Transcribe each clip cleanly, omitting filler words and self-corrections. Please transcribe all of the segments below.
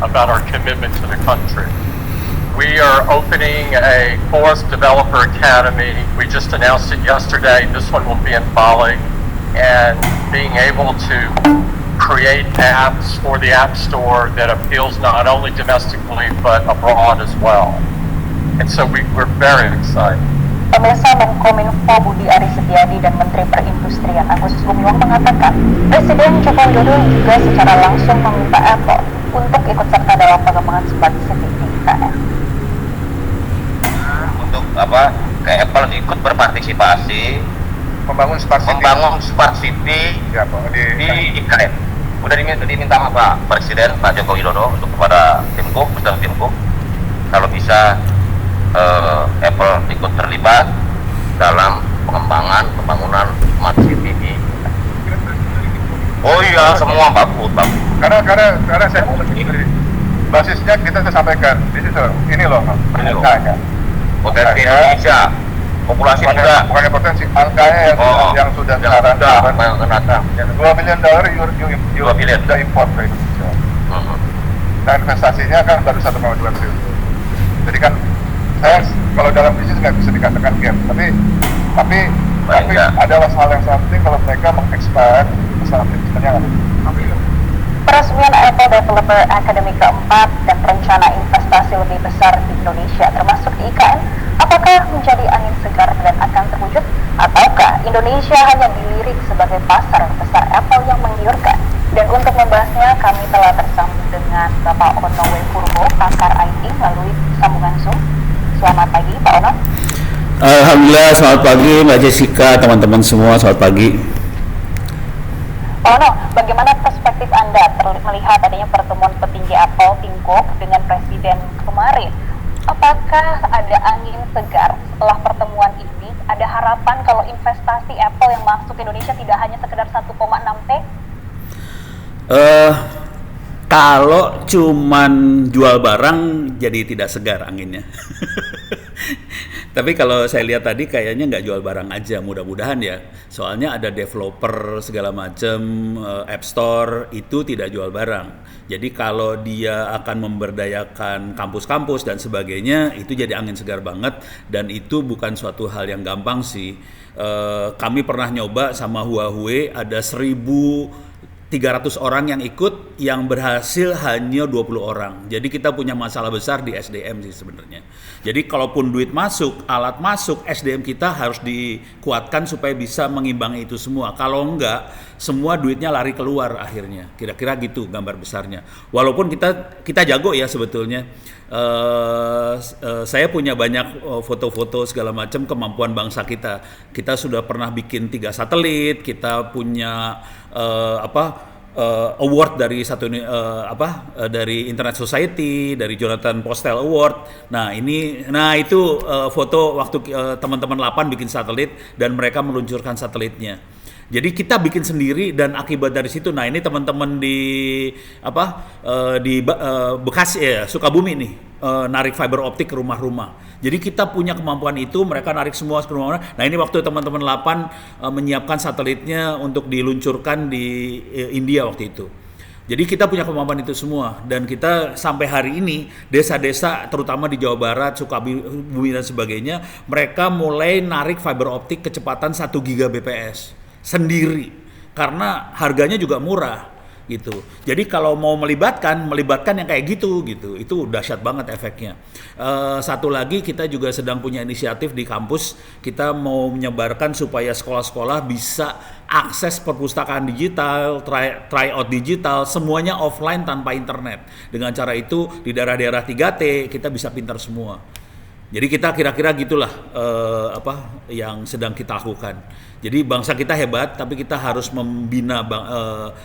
about our commitment to the country. We are opening a fourth developer academy. We just announced it yesterday. This one will be in Bali, and being able to create apps for the App Store that appeals not only domestically but abroad as well. And so we're very excited. Pemirsa, Menkominfo Budi Aris Setiadi dan Menteri Perindustrian Agus Gumiwang mengatakan Presiden Joko Widodo juga secara langsung meminta Apple untuk ikut serta dalam pengembangan Smart City di IKN. Untuk kayak Apple ikut berpartisipasi membangun Smart City ya, di IKN. Udah diminta sama Pak Presiden Pak Joko Widodo untuk kepada Tim Cook, Mr. Tim Cook, kalau bisa Apple ikut terlibat dalam pembangunan Smart City di. Oh iya, semua bagus. Karena saya basisnya kita sampaikan ini loh angkanya. Potensi Indonesia, populasi muda. Bukannya potensi, angkanya yang sudah sekarang $2 billion sudah import ke Indonesia. Nah, investasinya kan baru 1,2 triliun. Jadi kan saya kalau dalam bisnis nggak bisa dikatakan gap, tapi ada hal yang sangat penting kalau mereka mengekspand usaha bisnisnya. Peresmian Apple Developer Academy keempat dan rencana investasi lebih besar di Indonesia termasuk di IKN, apakah menjadi angin segar dan akan terwujud, ataukah Indonesia hanya dilirik sebagai pasar besar Apple yang menggiurkan? Dan untuk membahasnya kami telah tersambung dengan Bapak Ono Purbo, pakar IT melalui sambungan Zoom. Selamat pagi Pak Ono. Alhamdulillah, selamat pagi Mbak Jessica, teman-teman semua, selamat pagi. Pak Ono, bagaimana perspektif Anda melihat adanya pertemuan petinggi Apple, Tim Cook dengan Presiden kemarin? Apakah ada angin segar setelah pertemuan ini? Ada harapan kalau investasi Apple yang masuk ke Indonesia tidak hanya sekedar 1,6 T? Kalau cuman jual barang jadi tidak segar anginnya. Tapi kalau saya lihat tadi kayaknya nggak jual barang aja, mudah-mudahan ya. Soalnya ada developer segala macam, App Store itu tidak jual barang. Jadi kalau dia akan memberdayakan kampus-kampus dan sebagainya, itu jadi angin segar banget. Dan itu bukan suatu hal yang gampang sih. Kami pernah nyoba sama Huawei, ada 1.300 orang yang ikut, yang berhasil hanya 20 orang. Jadi kita punya masalah besar di SDM sih sebenarnya. Jadi kalaupun duit masuk, alat masuk, SDM kita harus dikuatkan supaya bisa mengimbangi itu semua. Kalau enggak, semua duitnya lari keluar akhirnya. Kira-kira gitu gambar besarnya. Walaupun kita jago ya sebetulnya. Saya punya banyak foto-foto segala macam kemampuan bangsa kita. Kita sudah pernah bikin 3 satelit, kita punya award dari dari Internet Society, dari Jonathan Postel Award. Nah itu foto waktu teman-teman 8 bikin satelit dan mereka meluncurkan satelitnya. Jadi kita bikin sendiri dan akibat dari situ, nah ini teman-teman di Bekasi ya, Sukabumi nih, narik fiber optik ke rumah-rumah. Jadi kita punya kemampuan itu, mereka narik semua ke rumah-rumah. Nah ini waktu teman-teman 8 menyiapkan satelitnya untuk diluncurkan di India waktu itu. Jadi kita punya kemampuan itu semua, dan kita sampai hari ini desa-desa terutama di Jawa Barat, Sukabumi dan sebagainya, mereka mulai narik fiber optik kecepatan 1 Gbps sendiri karena harganya juga murah gitu. Jadi kalau mau melibatkan yang kayak gitu, itu dahsyat banget efeknya. Satu lagi, kita juga sedang punya inisiatif di kampus, kita mau menyebarkan supaya sekolah-sekolah bisa akses perpustakaan digital, tryout digital, semuanya offline tanpa internet. Dengan cara itu di daerah-daerah 3T kita bisa pintar semua. Jadi kita kira-kira gitulah yang sedang kita lakukan. Jadi bangsa kita hebat, tapi kita harus membina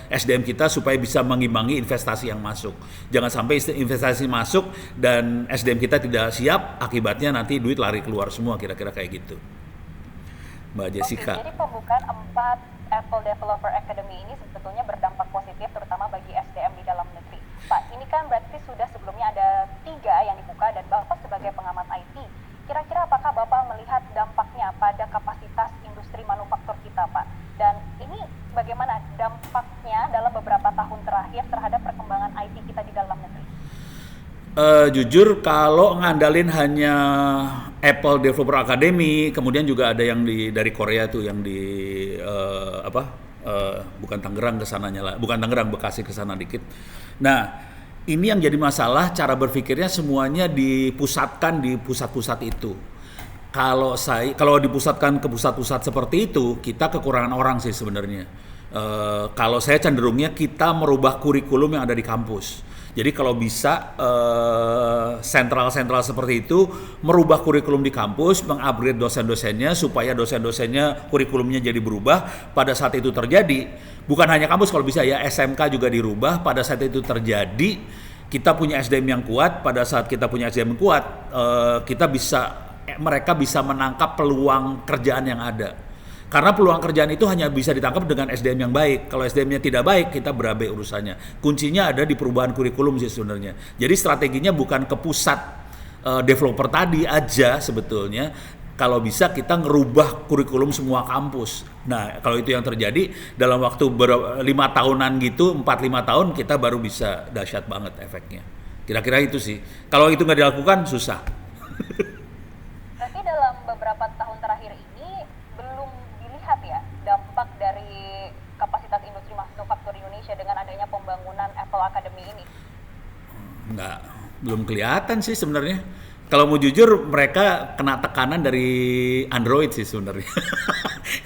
SDM kita supaya bisa mengimbangi investasi yang masuk. Jangan sampai investasi masuk dan SDM kita tidak siap, akibatnya nanti duit lari keluar semua, kira-kira kayak gitu. Mbak Jessica. Jadi pembukaan 4 Apple Developer Academy ini sebetulnya berdampak positif terutama bagi SDM di dalam negeri. Pak, ini kan berarti sudah sebelumnya ada 3 yang dibuka dan Bapak sebagai pengamat IT, kira-kira apakah Bapak melihat dampaknya pada kapasitas industri manufaktur kita, Pak? Dan ini bagaimana dampaknya dalam beberapa tahun terakhir terhadap perkembangan IT kita di dalam negeri? Jujur kalau ngandalin hanya Apple Developer Academy, kemudian juga ada yang dari Korea tuh yang di bukan Tangerang ke sananya lah, bukan Tangerang, Bekasi ke sana dikit. Nah, ini yang jadi masalah, cara berpikirnya semuanya dipusatkan di pusat-pusat itu. Kalau dipusatkan ke pusat-pusat seperti itu, kita kekurangan orang sih sebenarnya. Kalau saya cenderungnya kita merubah kurikulum yang ada di kampus. Jadi kalau bisa sentral-sentral seperti itu merubah kurikulum di kampus, mengupgrade dosen-dosennya supaya dosen-dosennya kurikulumnya jadi berubah. Pada saat itu terjadi, bukan hanya kampus, kalau bisa ya SMK juga dirubah. Pada saat itu terjadi, kita punya SDM yang kuat. Pada saat kita punya SDM yang kuat, mereka bisa menangkap peluang kerjaan yang ada. Karena peluang kerjaan itu hanya bisa ditangkap dengan SDM yang baik. Kalau SDM-nya tidak baik, kita berabe urusannya. Kuncinya ada di perubahan kurikulum sih sebenarnya. Jadi strateginya bukan ke pusat developer tadi aja sebetulnya. Kalau bisa kita ngerubah kurikulum semua kampus. Nah, kalau itu yang terjadi dalam waktu 5 tahunan gitu, 4-5 tahun kita baru bisa dahsyat banget efeknya. Kira-kira itu sih. Kalau itu nggak dilakukan, susah. Berarti dalam beberapa tahun terakhir ini belum dilihat ya dampak dari kapasitas industri manufaktur Indonesia dengan adanya pembangunan Apple Academy ini? Nggak, belum kelihatan sih sebenarnya. Kalau mau jujur, mereka kena tekanan dari Android sih sebenarnya.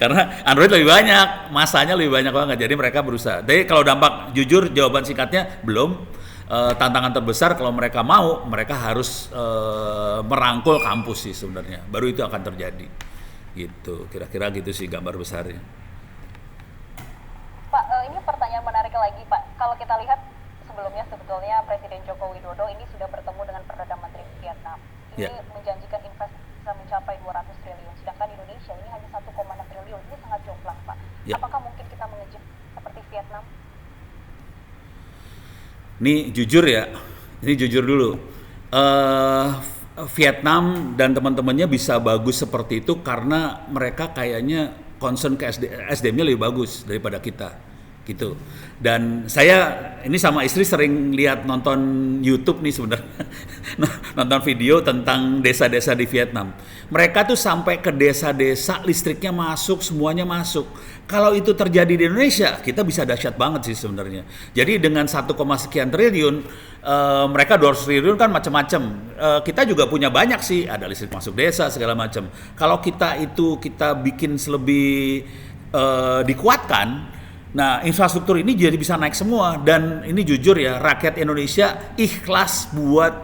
Karena Android lebih banyak, masanya lebih banyak banget. Jadi mereka berusaha. Tapi kalau dampak, jujur jawaban singkatnya belum. Tantangan terbesar kalau mereka mau, mereka harus merangkul kampus sih sebenarnya. Baru itu akan terjadi. Gitu, kira-kira gitu sih gambar besarnya. Pak, ini pertanyaan menarik lagi Pak. Kalau kita lihat sebelumnya sebetulnya Presiden Joko Widodo ini sudah bertemu dengan Perdana Menteri Vietnam. Ini menjanjikan investasi bisa mencapai 200 triliun. Sedangkan Indonesia ini hanya 1,6 triliun. Ini sangat jomplang Pak. Apakah mungkin kita mengejar seperti Vietnam? Ini jujur ya, ini jujur dulu. Vietnam dan teman-temannya bisa bagus seperti itu karena mereka kayaknya concern ke SDM-nya lebih bagus daripada kita, gitu. Dan saya ini sama istri sering nonton YouTube nih sebenarnya, nonton video tentang desa-desa di Vietnam. Mereka tuh sampai ke desa-desa listriknya masuk, semuanya masuk. Kalau itu terjadi di Indonesia, kita bisa dahsyat banget sih sebenarnya. Jadi dengan 1, sekian triliun, mereka 200 triliun kan macam-macam. Kita juga punya banyak sih, ada listrik masuk desa segala macam. Kalau kita bikin lebih dikuatkan, nah infrastruktur ini jadi bisa naik semua. Dan ini jujur ya, rakyat Indonesia ikhlas buat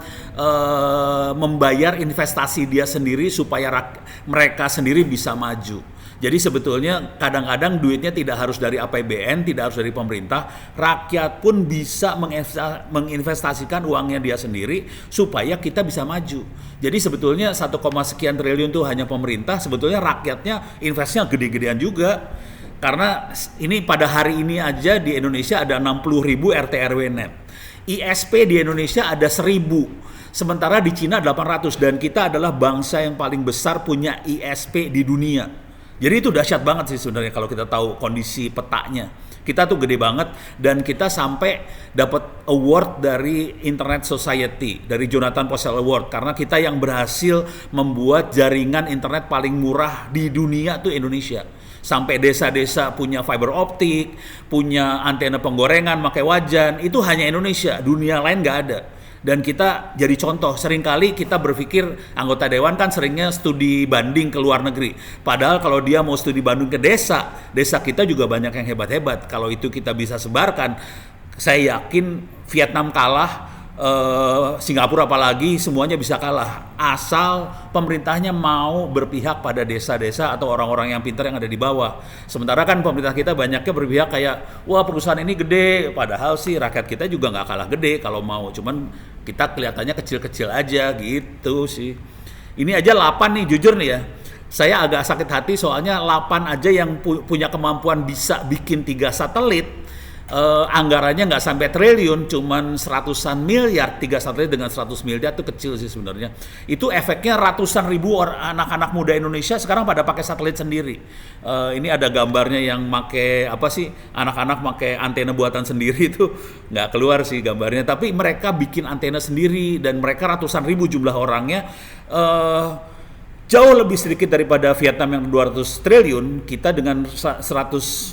membayar investasi dia sendiri supaya mereka sendiri bisa maju. Jadi sebetulnya kadang-kadang duitnya tidak harus dari APBN, tidak harus dari pemerintah, rakyat pun bisa menginvestasikan uangnya dia sendiri supaya kita bisa maju. Jadi sebetulnya 1, sekian triliun itu hanya pemerintah, sebetulnya rakyatnya investasinya gede-gedean juga. Karena ini pada hari ini aja di Indonesia ada 60.000 RT RW net. ISP di Indonesia ada 1.000. Sementara di Cina 800, dan kita adalah bangsa yang paling besar punya ISP di dunia. Jadi itu dahsyat banget sih sebenarnya kalau kita tahu kondisi petanya. Kita tuh gede banget, dan kita sampai dapat award dari Internet Society, dari Jonathan Postel Award, karena kita yang berhasil membuat jaringan internet paling murah di dunia tuh Indonesia. Sampai desa-desa punya fiber optik, punya antena penggorengan pakai wajan, itu hanya Indonesia, dunia lain nggak ada. Dan kita jadi contoh, seringkali kita berpikir anggota dewan kan seringnya studi banding ke luar negeri. Padahal kalau dia mau studi banding ke desa kita juga banyak yang hebat-hebat. Kalau itu kita bisa sebarkan, saya yakin Vietnam kalah, Singapura apalagi, semuanya bisa kalah. Asal pemerintahnya mau berpihak pada desa-desa atau orang-orang yang pintar yang ada di bawah. Sementara kan pemerintah kita banyaknya berpihak kayak, wah perusahaan ini gede. Padahal sih rakyat kita juga nggak kalah gede kalau mau. Cuman kita kelihatannya kecil-kecil aja gitu sih. Ini aja 8 nih, jujur nih ya. Saya agak sakit hati soalnya 8 aja yang punya kemampuan bisa bikin 3 satelit. anggarannya nggak sampai triliun, cuman seratusan miliar, 3 satelit dengan 100 miliar itu kecil sih sebenarnya. Itu efeknya ratusan ribu anak-anak muda Indonesia sekarang pada pakai satelit sendiri. Ini ada gambarnya yang pakai apa sih, anak-anak pakai antena buatan sendiri itu nggak keluar sih gambarnya, tapi mereka bikin antena sendiri dan mereka ratusan ribu jumlah orangnya. Jauh lebih sedikit daripada Vietnam yang 200 triliun, kita dengan 100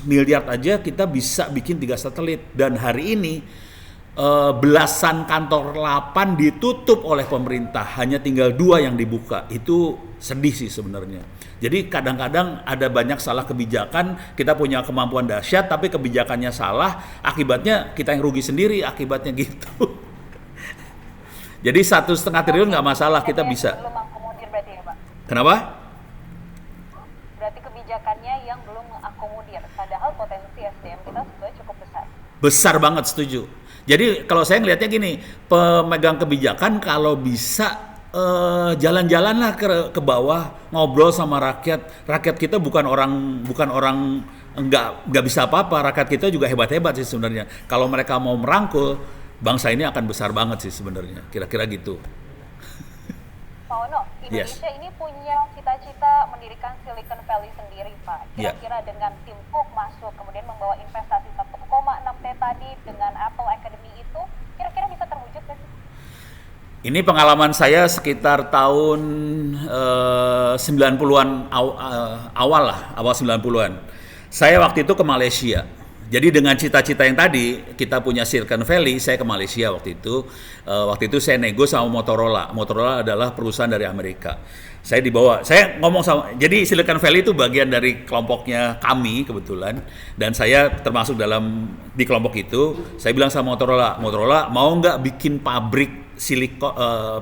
miliar aja kita bisa bikin 3 satelit. Dan hari ini belasan kantor lapan ditutup oleh pemerintah, hanya tinggal 2 yang dibuka. Itu sedih sih sebenarnya. Jadi kadang-kadang ada banyak salah kebijakan, kita punya kemampuan dahsyat tapi kebijakannya salah, akibatnya kita yang rugi sendiri akibatnya gitu. Jadi 1,5 triliun nggak masalah, kita bisa. Kenapa? Berarti kebijakannya yang belum mengakomodir, padahal potensi SDM kita sudah cukup besar. Besar banget, setuju. Jadi kalau saya ngelihatnya gini, pemegang kebijakan kalau bisa jalan-jalanlah ke bawah, ngobrol sama rakyat. Rakyat kita bukan orang nggak bisa apa-apa. Rakyat kita juga hebat-hebat sih sebenarnya. Kalau mereka mau merangkul, bangsa ini akan besar banget sih sebenarnya. Kira-kira gitu. Pak Ono, Indonesia ini punya cita-cita mendirikan Silicon Valley sendiri, Pak. Kira-kira dengan tim Cook masuk, kemudian membawa investasi 1,6T tadi dengan Apple Academy itu, kira-kira bisa terwujud nggak sih? Ini pengalaman saya sekitar tahun 90-an awal 90-an. Saya waktu itu ke Malaysia. Jadi dengan cita-cita yang tadi, kita punya Silicon Valley, saya ke Malaysia waktu itu. Waktu itu saya nego sama Motorola. Motorola adalah perusahaan dari Amerika. Saya dibawa, saya ngomong sama, jadi Silicon Valley itu bagian dari kelompoknya kami kebetulan. Dan saya termasuk di kelompok itu. Saya bilang sama Motorola mau nggak bikin pabrik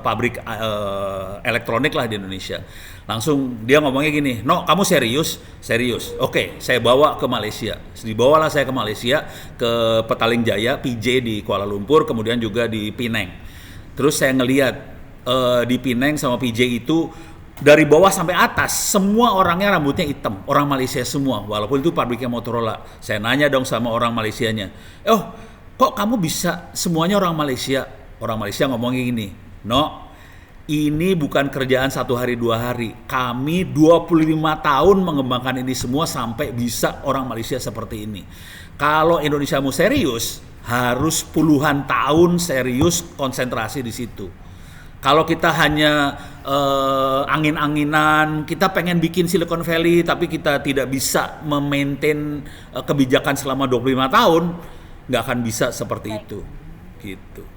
pabrik elektronik lah di Indonesia. Langsung dia ngomongnya gini, "No, kamu serius?" Serius. Oke, saya bawa ke Malaysia. Dibawalah saya ke Malaysia, ke Petaling Jaya, PJ di Kuala Lumpur, kemudian juga di Penang. Terus saya ngelihat di Penang sama PJ itu dari bawah sampai atas semua orangnya rambutnya hitam, orang Malaysia semua, walaupun itu pabriknya Motorola. Saya nanya dong sama orang Malaysianya, "Oh, kok kamu bisa semuanya orang Malaysia?" Orang Malaysia ngomongnya gini, "No, ini bukan kerjaan 1 hari 2 hari. Kami 25 tahun mengembangkan ini semua sampai bisa orang Malaysia seperti ini. Kalau Indonesia mau serius, harus puluhan tahun serius konsentrasi di situ. Kalau kita hanya angin-anginan, kita pengen bikin Silicon Valley, tapi kita tidak bisa memaintain kebijakan selama 25 tahun, nggak akan bisa seperti itu." Gitu.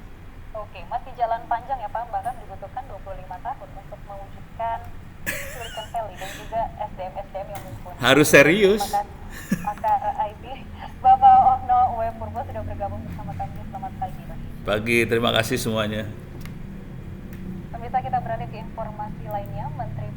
Oke, masih jalan panjang ya Pak, bahkan dibutuhkan 25 tahun untuk mewujudkan Silicon Valley dan juga SDM yang mumpuni. Harus serius. Terima kasih Pakar IT, Bapak Ono W. Purbo sudah bergabung bersama kami. Selamat pagi, Pak. Pagi, terima kasih semuanya. Pemirsa, kita beralih ke informasi lainnya. Menteri